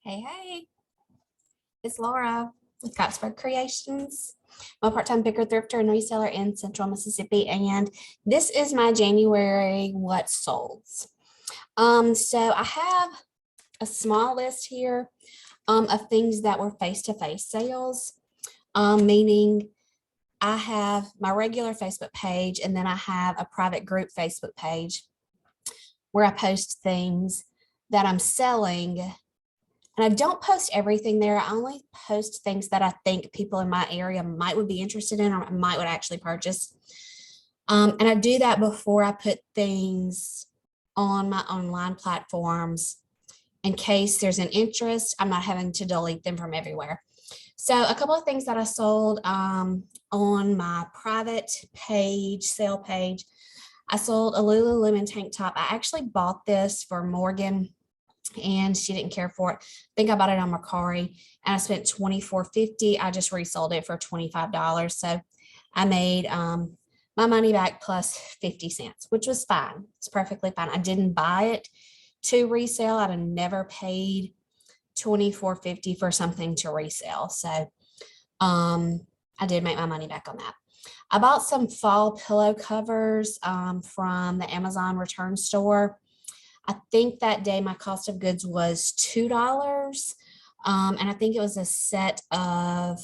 Hey, it's Laura with Scottsburg Creations. I'm a part-time picker, thrifter, and reseller in Central Mississippi, and this is my January what solds. So I have a small list here of things that were face-to-face sales, meaning I have my regular Facebook page, and then I have a private group Facebook page where I post things that I'm selling. And I don't post everything there. I only post things that I think people in my area would be interested in or would actually purchase. And I do that before I put things on my online platforms in case there's an interest. I'm not having to delete them from everywhere. So a couple of things that I sold on my private page, sale page. I sold a Lululemon tank top. I actually bought this for Morgan and she didn't care for it. I think I bought it on Mercari and I spent $24.50. I just resold it for $25. So I made my money back plus 50 cents, which was fine. It's perfectly fine. I didn't buy it to resell. I'd have never paid $24.50 for something to resell. So I did make my money back on that. I bought some fall pillow covers from the Amazon return store. I think that day my cost of goods was $2. And I think it was a set of,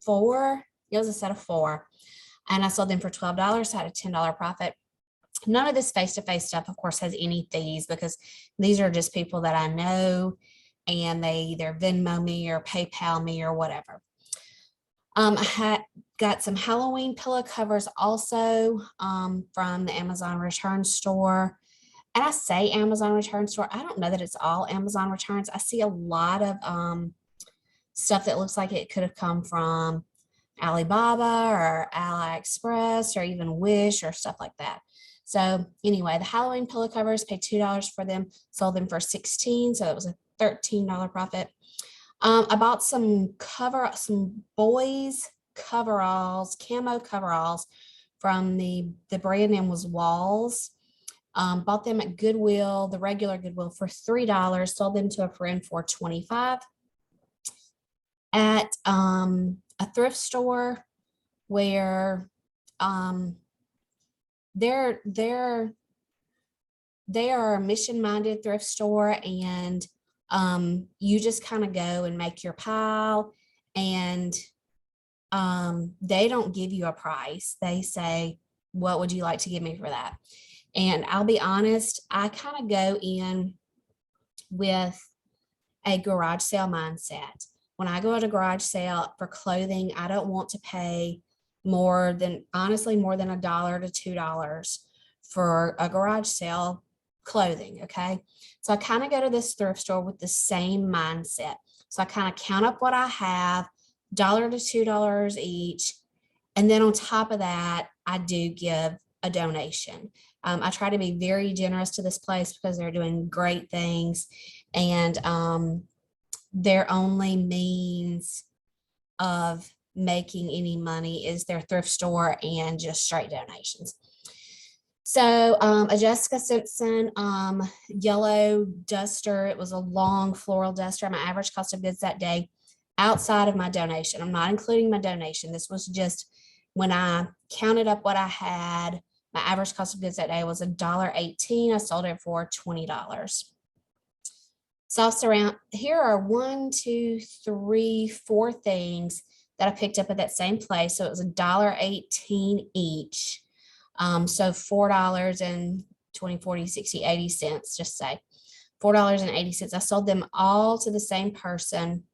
four. It was a set of four. And I sold them for $12. So I had a $10 profit. None of this face-to-face stuff, of course, has any fees because these are just people that I know and they either Venmo me or PayPal me or whatever. I got some Halloween pillow covers also from the Amazon return store. And I say Amazon return store. I don't know that it's all Amazon returns. I see a lot of stuff that looks like it could have come from Alibaba or AliExpress or even Wish or stuff like that. So anyway, the Halloween pillow covers, paid $2 for them, sold them for $16. So it was a $13 profit. I bought some boys coveralls, camo coveralls from the brand name was Walls. Bought them at Goodwill, the regular Goodwill, for $3. Sold them to a friend for $25. At a thrift store where they are a mission-minded thrift store, and you just kind of go and make your pile, and they don't give you a price. They say, what would you like to give me for that? And I'll be honest, I kind of go in with a garage sale mindset. When I go at a garage sale for clothing, I don't want to pay more than $1 to $2 for a garage sale clothing. Okay. So I kind of go to this thrift store with the same mindset. So I kind of count up what I have, $1 to $2 each. And then on top of that, I do give a donation. I try to be very generous to this place because they're doing great things. And their only means of making any money is their thrift store and just straight donations. So a Jessica Simpson yellow duster. It was a long floral duster. My average cost of goods that day outside of my donation. I'm not including my donation. This was just when I counted up what I had. My average cost of goods that day was $1.18. I sold it for $20. Soft surround. Here are 1, 2, 3, 4 things that I picked up at that same place. So it was $1.18 each. So $4 and 20, 40, 60, 80 cents, just say $4.80. I sold them all to the same person.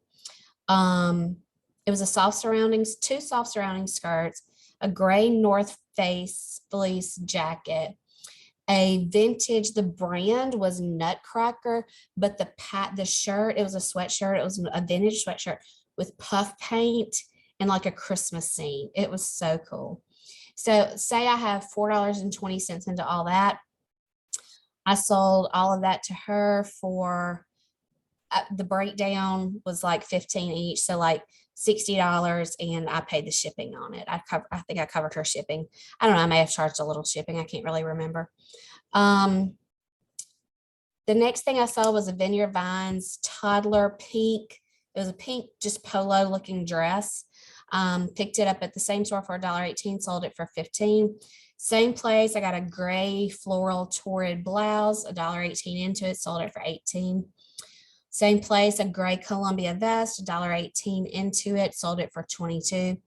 It was a soft surroundings, 2 soft surrounding skirts, a gray North Face fleece jacket, a vintage, the brand was Nutcracker, but the shirt, it was a sweatshirt. It was a vintage sweatshirt with puff paint and like a Christmas scene. It was so cool. So say I have $4.20 into all that. I sold all of that to her for, the breakdown was like 15 each. So like $60, and I paid the shipping on it. I think I covered her shipping. I don't know. I may have charged a little shipping. I can't really remember. The next thing I saw was a Vineyard Vines Toddler pink. It was a pink, just polo looking dress. Picked it up at the same store for $1.18, sold it for $15. Same place, I got a gray floral torrid blouse, $1.18 into it, sold it for $18. Same place, a gray Columbia vest, $1.18 into it, sold it for $22.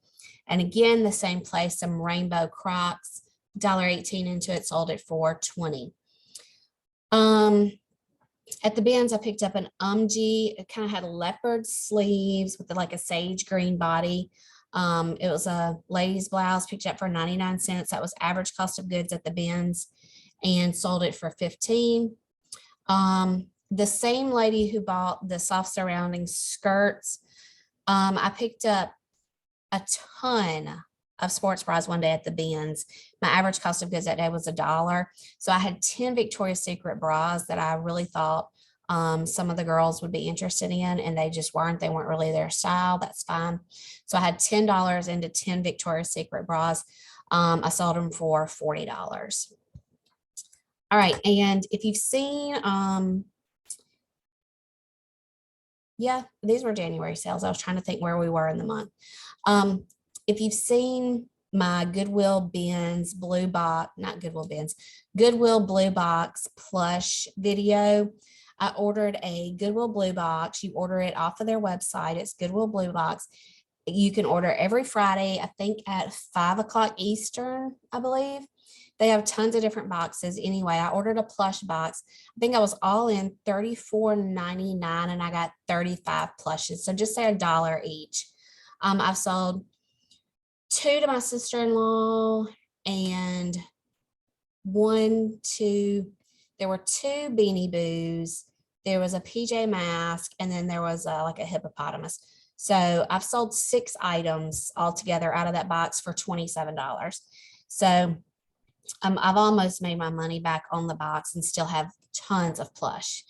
And again, the same place, some rainbow Crocs, $1.18 into it, sold it for $20. At the bins, I picked up an It kind of had leopard sleeves with like a sage green body. It was a lady's blouse, picked up for 99 cents. That was average cost of goods at the bins, and sold it for 15. The same lady who bought the soft surrounding skirts, I picked up a ton of sports bras one day at the bins. My average cost of goods that day was $1. So I had 10 Victoria's Secret bras that I really thought some of the girls would be interested in, and they just weren't. They weren't really their style. That's fine. So I had $10 into 10 Victoria's Secret bras. I sold them for $40. All right. And if you've seen, yeah, these were January sales. I was trying to think where we were in the month. If you've seen my Goodwill Bins blue box, not Goodwill Bins, Goodwill blue box plush video, I ordered a Goodwill blue box. You order it off of their website. It's Goodwill blue box. You can order every Friday, I think at 5 o'clock Eastern, I believe. They have tons of different boxes. Anyway, I ordered a plush box. I think I was all in $34.99, and I got 35 plushes. So just say $1 each. I've sold 2 to my sister-in-law, and there were 2 Beanie Boos. There was a PJ Mask, and then there was like a hippopotamus. So I've sold 6 items altogether out of that box for $27. So I've almost made my money back on the box and still have tons of plush.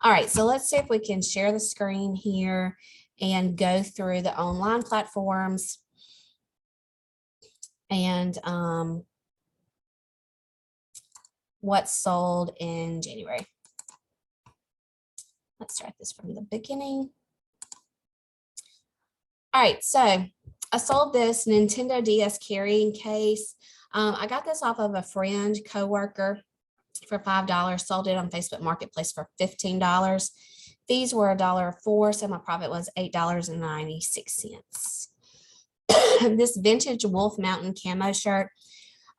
All right, so let's see if we can share the screen here and go through the online platforms and what's sold in January. Let's start this from the beginning. All right, so I sold this Nintendo DS carrying case. I got this off of a friend, coworker, for $5, sold it on Facebook Marketplace for $15. Fees were $1.04, so my profit was $8.96. This vintage Wolf Mountain camo shirt,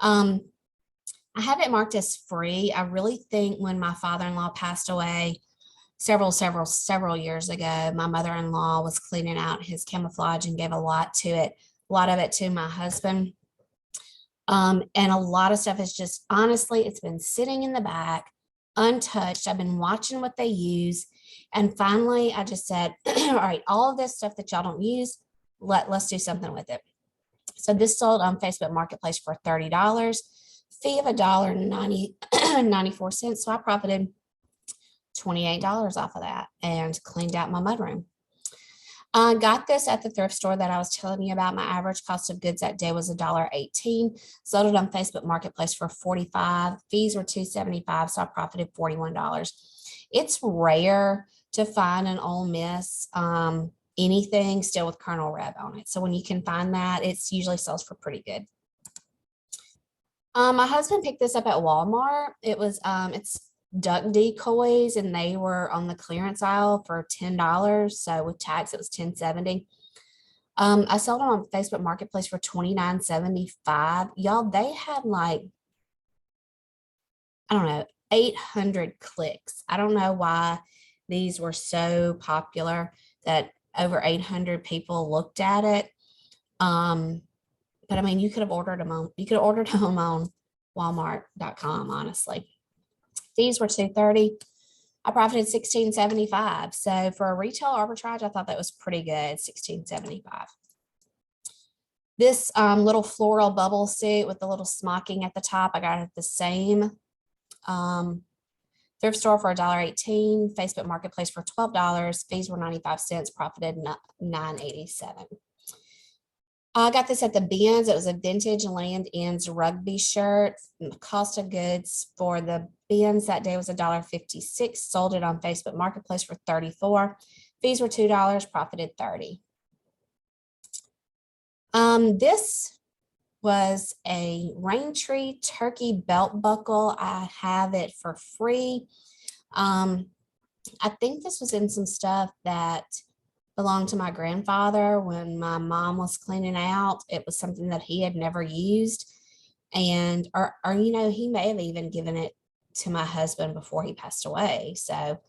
I have it marked as free. I really think when my father-in-law passed away several years ago, my mother-in-law was cleaning out his camouflage and gave a lot of it to my husband. And a lot of stuff is just, honestly, it's been sitting in the back untouched. I've been watching what they use. And finally, I just said, all right, all of this stuff that y'all don't use, let's do something with it. So this sold on Facebook Marketplace for $30, fee of $1.94. So I profited $28 off of that and cleaned out my mudroom. Got this at the thrift store that I was telling you about. My average cost of goods that day was $1.18. Sold it on Facebook Marketplace for $45. Fees were $2.75, so I profited $41. It's rare to find an Ole Miss anything still with Kernel Reb on it. So when you can find that, it's usually sells for pretty good. My husband picked this up at Walmart. It was it's duck decoys, and they were on the clearance aisle for $10. So with tax, it was $10.70. I sold them on Facebook Marketplace for $29.75. Y'all, they had like, I don't know, 800 clicks. I don't know why these were so popular that over 800 people looked at it. But I mean, you could have ordered them on Walmart.com, honestly. Fees were $2.30. I profited $16.75. So for a retail arbitrage, I thought that was pretty good, $16.75. This little floral bubble suit with the little smocking at the top, I got it at the same thrift store for $1.18, Facebook Marketplace for $12. Fees were 95 cents, profited $9.87. I got this at the bins. It was a vintage Land Ends rugby shirt. The cost of goods for the bins that day was $1.56. Sold it on Facebook Marketplace for $34. Fees were $2, profited $30. This was a Raintree turkey belt buckle. I have it for free. I think this was in some stuff that belonged to my grandfather when my mom was cleaning out. It was something that he had never used. And, or he may have even given it to my husband before he passed away. So,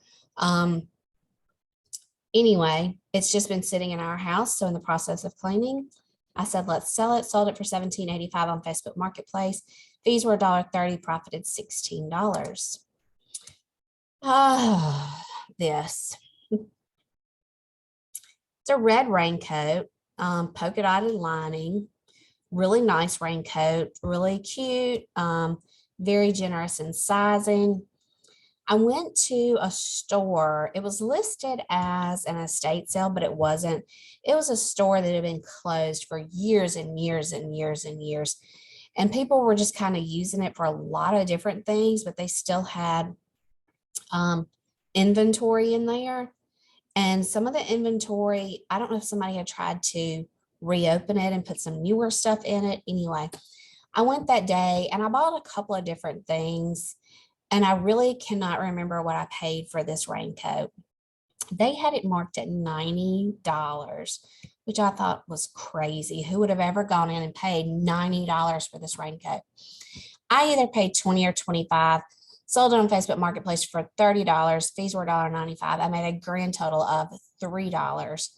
anyway, it's just been sitting in our house. So in the process of cleaning, I said, let's sell it. Sold it for $17.85 on Facebook Marketplace. Fees were $1.30, profited $16. This. It's a red raincoat, polka dotted lining, really nice raincoat, really cute, very generous in sizing. I went to a store. It was listed as an estate sale, but it wasn't. It was a store that had been closed for years and years and years and years. And people were just kind of using it for a lot of different things, but they still had inventory in there. And some of the inventory, I don't know if somebody had tried to reopen it and put some newer stuff in it. Anyway, I went that day and I bought a couple of different things. And I really cannot remember what I paid for this raincoat. They had it marked at $90, which I thought was crazy. Who would have ever gone in and paid $90 for this raincoat? I either paid $20 or $25, sold it on Facebook Marketplace for $30. Fees were $1.95. I made a grand total of $3.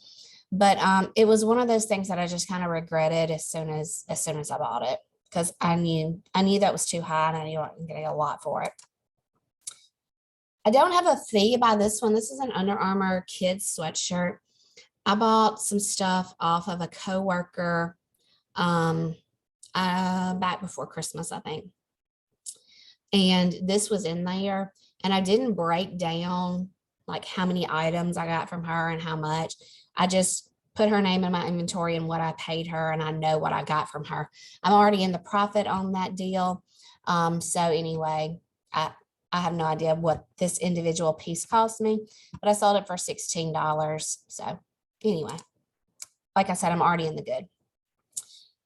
But it was one of those things that I just kind of regretted as soon as I bought it, because I knew that was too high and I knew I was getting a lot for it. I don't have a fee by this one. This is an Under Armour kids sweatshirt. I bought some stuff off of a coworker back before Christmas, I think. And this was in there, and I didn't break down like how many items I got from her and how much. I just put her name in my inventory and what I paid her, and I know what I got from her. I'm already in the profit on that deal. So anyway, I have no idea what this individual piece cost me, but I sold it for $16. So anyway, like I said, I'm already in the good.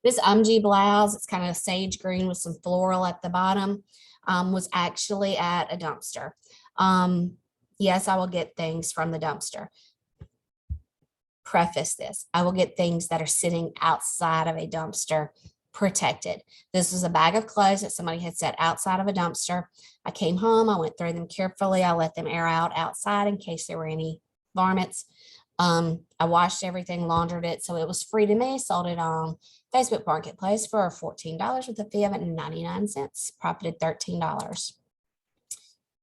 This blouse, it's kind of sage green with some floral at the bottom, was actually at a dumpster. Yes, I will get things from the dumpster. Preface this, I will get things that are sitting outside of a dumpster protected. This was a bag of clothes that somebody had set outside of a dumpster. I came home, I went through them carefully. I let them air out outside in case there were any varmints. I washed everything, laundered it, so it was free to me. Sold it on Facebook Marketplace for $14 with a fee of 99 cents, profited $13.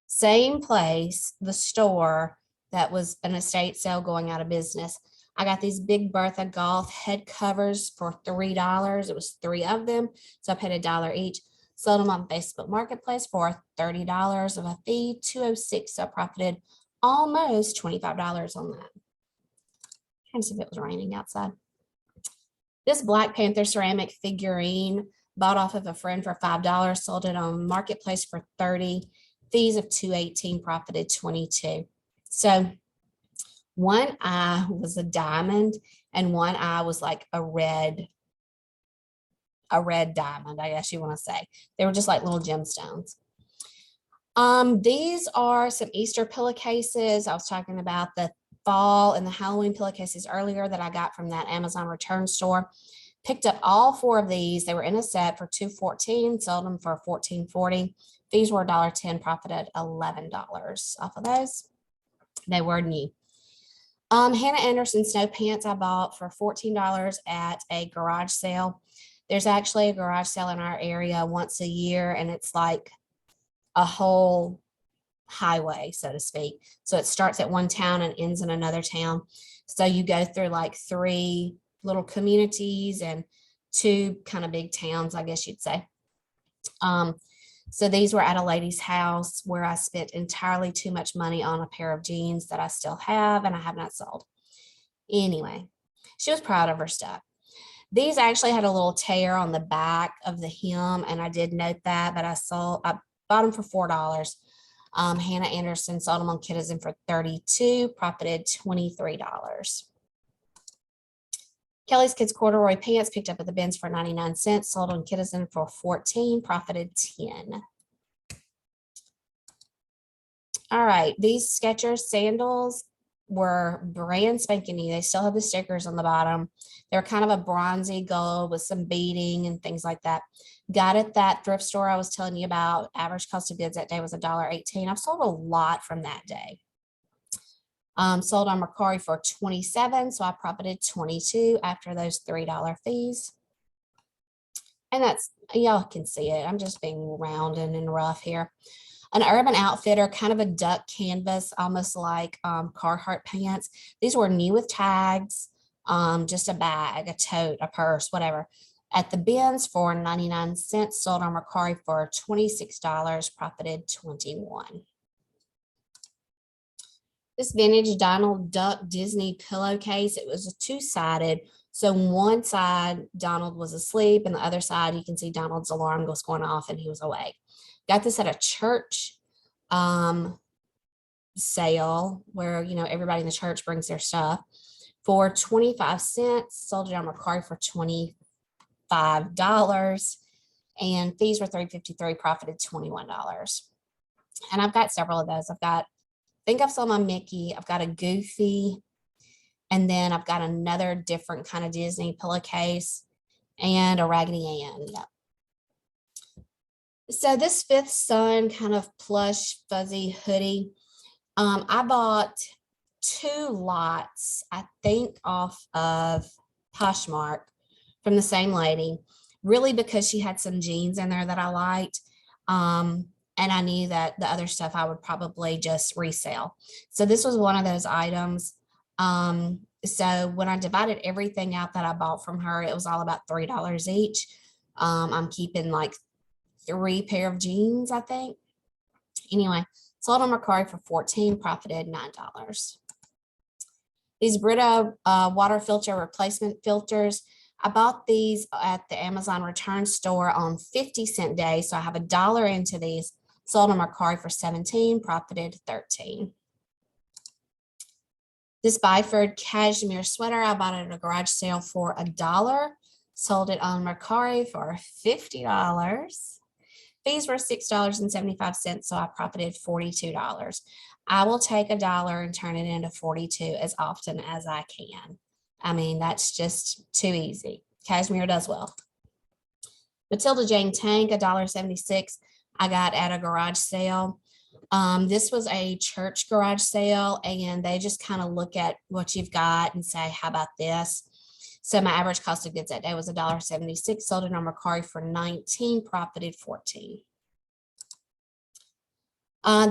Same place, the store that was an estate sale going out of business. I got these Big Bertha golf head covers for $3. It was 3 of them, so I paid $1 each. Sold them on Facebook Marketplace for $30 of a fee, $2.06. So I profited almost $25 on that. Trying to see if it was raining outside. This Black Panther ceramic figurine, bought off of a friend for $5. Sold it on Marketplace for $30. Fees of $2.18, profited $22. So one eye was a diamond and one eye was like a red diamond, I guess you want to say. They were just like little gemstones. These are some Easter pillowcases. I was talking about the fall and the Halloween pillowcases earlier that I got from that Amazon return store. Picked up all 4 of these. They were in a set for $2.14, sold them for $14.40. Fees were $1.10, profited $11 off of those. They were new. Hannah Anderson snow pants I bought for $14 at a garage sale. There's actually a garage sale in our area once a year, and it's like a whole highway, so to speak. So it starts at one town and ends in another town. So you go through like 3 little communities and 2 kind of big towns, I guess you'd say. So these were at a lady's house where I spent entirely too much money on a pair of jeans that I still have and I have not sold. Anyway, she was proud of her stuff. These actually had a little tear on the back of the hem, and I did note that, but I bought them for $4. Hannah Anderson sold them on Citizen for $32, profited $23. Kelly's Kids corduroy pants picked up at the bins for 99 cents, sold on Citizen for 14, profited 10. All right, these Skechers sandals were brand spanking new. They still have the stickers on the bottom. They're kind of a bronzy gold with some beading and things like that. Got at that thrift store I was telling you about. Average cost of goods that day was $1.18. I've sold a lot from that day. Sold on Mercari for 27, so I profited 22 after those $3 fees. And that's, y'all can see it. I'm just being round and rough here. An Urban Outfitter, kind of a duck canvas, almost like Carhartt pants. These were new with tags, just a bag, a tote, a purse, whatever. At the bins for 99 cents, sold on Mercari for $26, profited 21. This vintage Donald Duck Disney pillowcase, it was a two-sided. So one side, Donald was asleep, and the other side, you can see Donald's alarm was going off and he was awake. Got this at a church sale where, you know, everybody in the church brings their stuff for 25 cents, sold it on Mercari for $25, and fees were $3.53, profited $21. And I've got several of those. I think I've sold my Mickey, I've got a Goofy, and then I've got another different kind of Disney pillowcase and a Raggedy Ann. Yep. So this Fifth Son kind of plush fuzzy hoodie, I bought 2 lots, I think, off of Poshmark from the same lady, really because she had some jeans in there that I liked. And I knew that the other stuff I would probably just resell. So this was one of those items. So when I divided everything out that I bought from her, it was all about $3 each. I'm keeping like 3 pair of jeans, I think. Anyway, sold on Mercari for 14, profited $9. These Brita water filter replacement filters, I bought these at the Amazon return store on 50-cent day. So I have $1 into these, sold on Mercari for 17, profited 13. This Byford cashmere sweater, I bought it at a garage sale for $1, sold it on Mercari for $50. Fees were $6.75, so I profited $42. I will take $1 and turn it into 42 as often as I can. I mean, that's just too easy. Cashmere does well. Matilda Jane Tank, $1.76. I got at a garage sale. This was a church garage sale, and they just kind of look at what you've got and say, how about this? So my average cost of goods that day was $1.76, sold it on Mercari for 19, profited 14.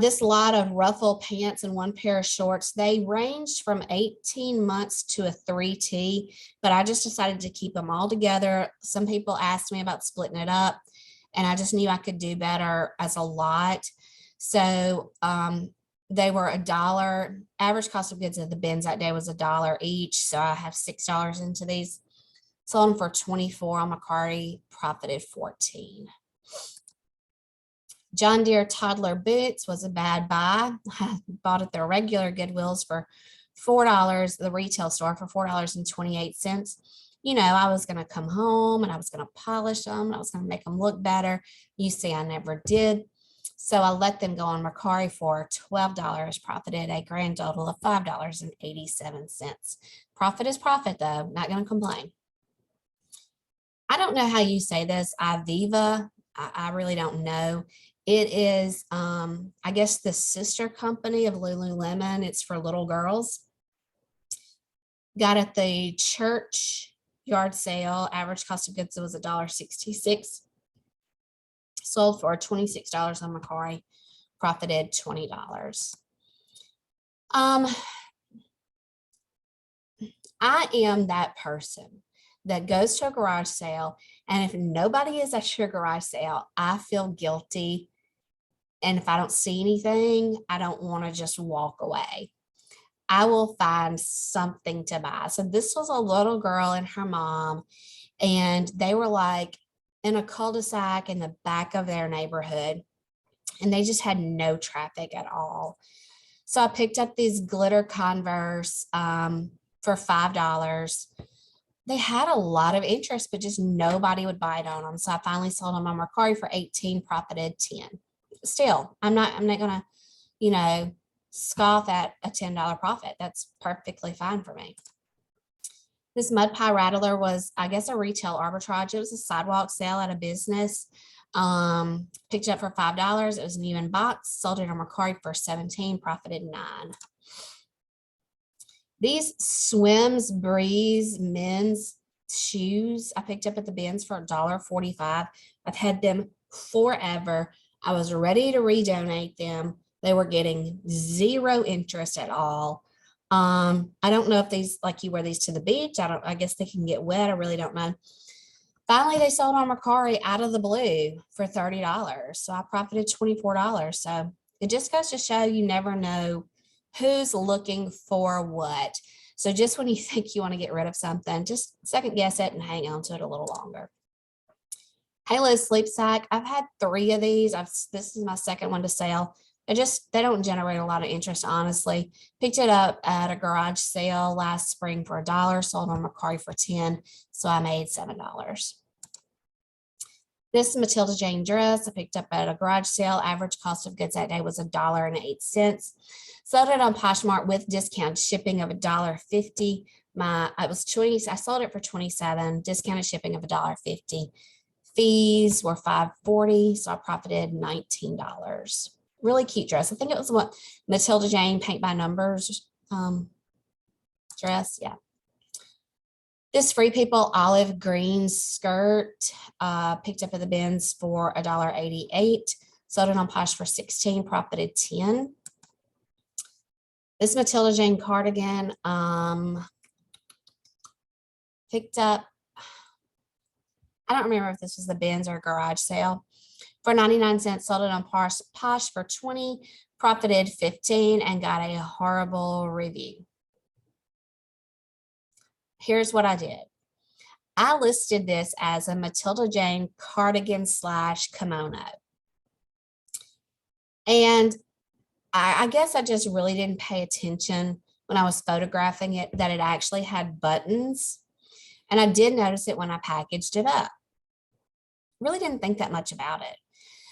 This lot of ruffle pants and 1 pair of shorts, they ranged from 18 months to a 3T, but I just decided to keep them all together. Some people asked me about splitting it up, and I just knew I could do better as a lot. So they were $1. Average cost of goods at the bins that day was $1 each. So I have $6 into these. Sold them for 24 on Mercari, profited 14. John Deere Toddler boots was a bad buy. I bought at the regular Goodwills for $4, the retail store for $4.28. You know, I was going to come home and I was going to polish them. And I was going to make them look better. You see, I never did. So I let them go on Mercari for $12, profited a grand total of $5.87. Profit is profit, though. Not going to complain. I don't know how you say this, Iviva. I really don't know. It is, I guess, the sister company of Lululemon. It's for little girls. Got at the church yard sale. Average cost of goods was $1.66. Sold for $26 on Mercari, profited $20. I am that person that goes to a garage sale, and if nobody is at your garage sale, I feel guilty. And if I don't see anything, I don't want to just walk away. I will find something to buy. So this was a little girl and her mom, and they were like in a cul-de-sac in the back of their neighborhood, and they just had no traffic at all. So I picked up these glitter Converse for $5. They had a lot of interest, but just nobody would bite on them. So I finally sold them on mercari for 18, profited 10. Still, I'm not gonna, scoff at a $10 profit. That's perfectly fine for me. This mud pie rattler was, I guess, a retail arbitrage. It was a sidewalk sale at a business. Picked it up for $5. It was new in box, sold it on mercari for 17, profited 9. These Swims Breeze men's shoes I picked up at the bins for $1.45. I've had them forever. I was ready to redonate them. They were getting zero interest at all. I don't know if these, like, you wear these to the beach. I guess they can get wet. I really don't know. Finally, they sold on mercari out of the blue for $30. So I profited $24. So it just goes to show you never know who's looking for what. So just when you think you want to get rid of something, just second guess it and hang on to it a little longer. Halo sleep sack. I've had 3 of these. This is my second one to sell. They don't generate a lot of interest, honestly. Picked it up at a garage sale last spring for $1, sold on mercari for 10, so I made $7. This Matilda Jane dress I picked up at a garage sale. Average cost of goods that day was $1.08. Sold it on Poshmark with discount shipping of $1.50. I sold it for $27, discounted shipping of $1.50. Fees were $5.40, so I profited $19. Really cute dress. I think it was what Matilda Jane paint by numbers dress. Yeah. This Free People olive green skirt picked up at the bins for $1.88. Sold it on Posh for 16, profited 10. This Matilda Jane cardigan picked up, I don't remember if this was the bins or garage sale, for 99 cents, sold it on Posh for 20, profited 15, and got a horrible review. Here's what I did. I listed this as a Matilda Jane cardigan / kimono. And I guess I just really didn't pay attention when I was photographing it that it actually had buttons. And I did notice it when I packaged it up. Really didn't think that much about it.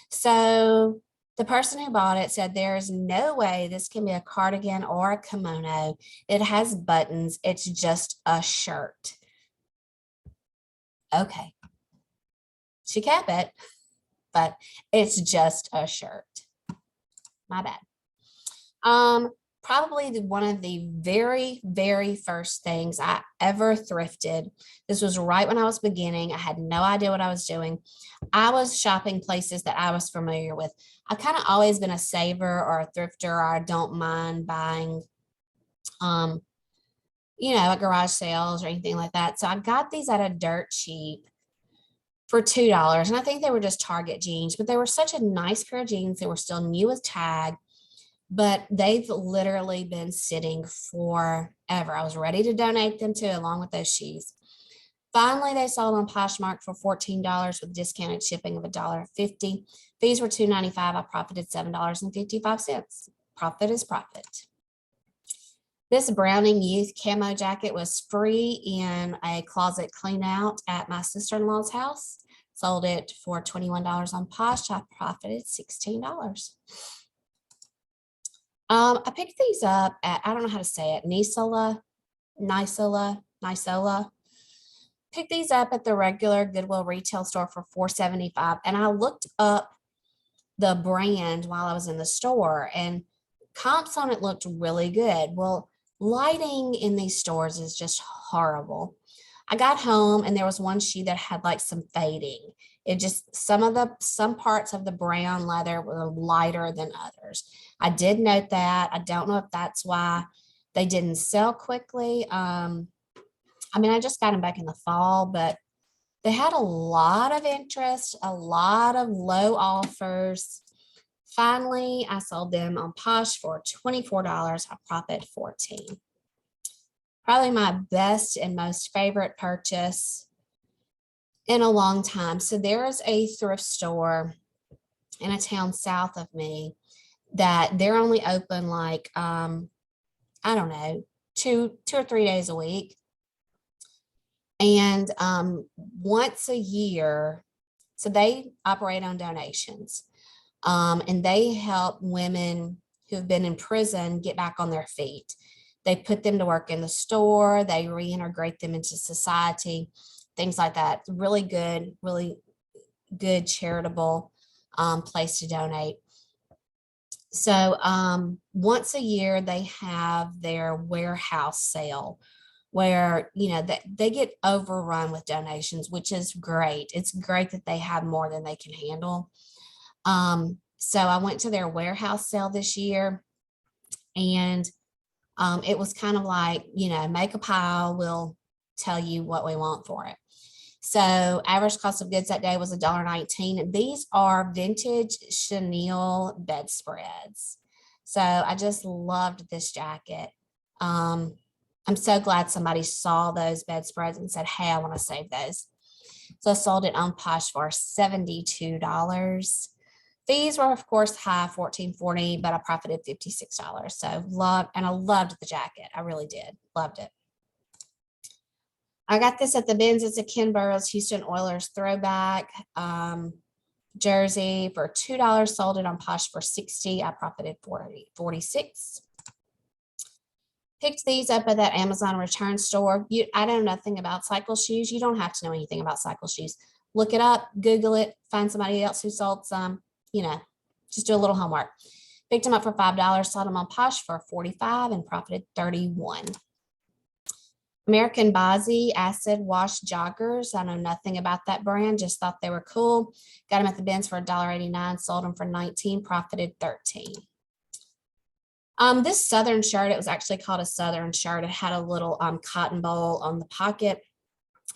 So the person who bought it said, there's no way this can be a cardigan or a kimono. It has buttons. It's just a shirt. Okay. She kept it, but it's just a shirt. My bad. Probably one of the very, very first things I ever thrifted. This was right when I was beginning. I had no idea what I was doing. I was shopping places that I was familiar with. I kind of always been a saver or a thrifter, or I don't mind buying, at garage sales or anything like that. So I got these at a dirt cheap for $2. And I think they were just Target jeans, but they were such a nice pair of jeans. They were still new with tag, but they've literally been sitting forever. I was ready to donate them to, along with those shoes. Finally, they sold on Poshmark for $14 with discounted shipping of $1.50. Fees were $2.95. I profited $7.55. Profit is profit. This Browning Youth camo jacket was free in a closet clean out at my sister-in-law's house. Sold it for $21 on Posh. I profited $16. I picked these up at, I don't know how to say it, Nisola. Picked these up at the regular Goodwill retail store for $4.75. And I looked up the brand while I was in the store, and comps on it looked really good. Well, lighting in these stores is just horrible. I got home and there was one shoe that had like some fading. It just, some parts of the brown leather were lighter than others. I did note that. I don't know if that's why they didn't sell quickly. I just got them back in the fall, but they had a lot of interest, a lot of low offers. Finally, I sold them on Posh for $24. I profit $14. Probably my best and most favorite purchase in a long time. So there is a thrift store in a town south of me that they're only open like, I don't know, two or 3 days a week. And once a year, so they operate on donations, and they help women who've been in prison get back on their feet. They put them to work in the store, they reintegrate them into society, things like that. Really good charitable place to donate. So once a year, they have their warehouse sale where, you know, they get overrun with donations, which is great. It's great that they have more than they can handle. So I went to their warehouse sale this year, and it was kind of like, you know, make a pile, we'll tell you what we want for it. So average cost of goods that day was $1.19. These are vintage chenille bedspreads. So I just loved this jacket. I'm so glad somebody saw those bedspreads and said, hey, I want to save those. So I sold it on Posh for $72. Fees were, of course, high, $14.40, but I profited $56. So I loved the jacket. I really did. Loved it. I got this at the bins. It's a Ken Burrows Houston Oilers throwback jersey for $2. Sold it on Posh for $60. I profited $46. Picked these up at that Amazon return store. I know nothing about cycle shoes. You don't have to know anything about cycle shoes. Look it up, Google it, find somebody else who sold some, you know, just do a little homework. Picked them up for $5, sold them on Posh for $45 and profited $31. American Bozzy acid wash joggers. I know nothing about that brand, just thought they were cool. Got them at the bins for $1.89, sold them for $19, profited $13. This Southern shirt, it was actually called a Southern shirt. It had a little cotton bowl on the pocket.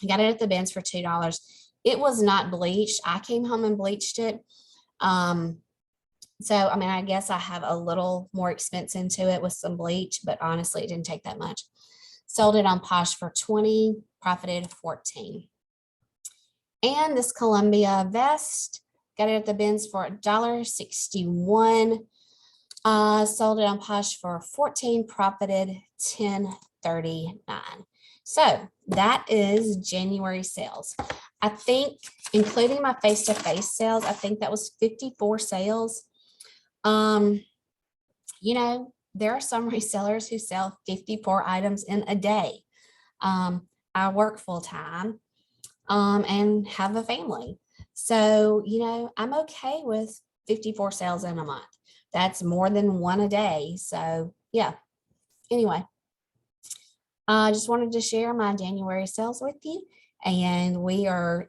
I got it at the bins for $2. It was not bleached. I came home and bleached it. So, I mean, I guess I have a little more expense into it with some bleach, but honestly, it didn't take that much. Sold it on Posh for $20, profited $14. And this Columbia vest, got it at the bins for $1.61. Sold it on Posh for $14, profited $10.39. So that is January sales. I think, including my face-to-face sales, I think that was 54 sales. You know, there are some resellers who sell 54 items in a day. I work full-time and have a family. So, you know, I'm okay with 54 sales in a month. That's more than one a day. So yeah, anyway, I just wanted to share my January sales with you. And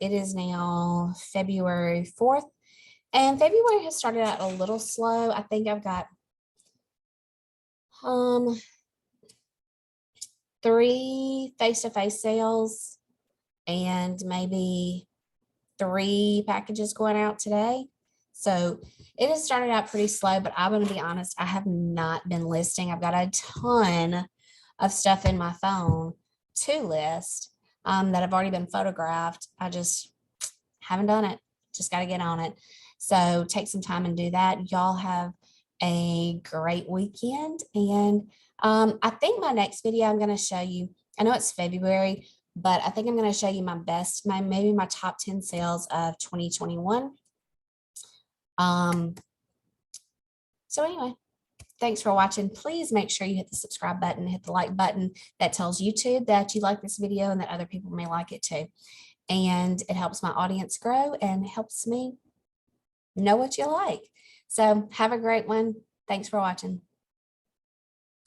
it is now February 4th. And February has started out a little slow. I think I've got 3 face-to-face sales and maybe 3 packages going out today. So it has started out pretty slow, but I'm going to be honest, I have not been listing. I've got a ton of stuff in my phone to list that have already been photographed. I just haven't done it. Just got to get on it. So take some time and do that. Y'all have a great weekend. And I think my next video I'm going to show you, I know it's February, but I think I'm going to show you maybe my top 10 sales of 2021. So anyway, thanks for watching. Please make sure you hit the subscribe button, hit the like button. That tells YouTube that you like this video and that other people may like it too. And it helps my audience grow and helps me know what you like. So have a great one. Thanks for watching.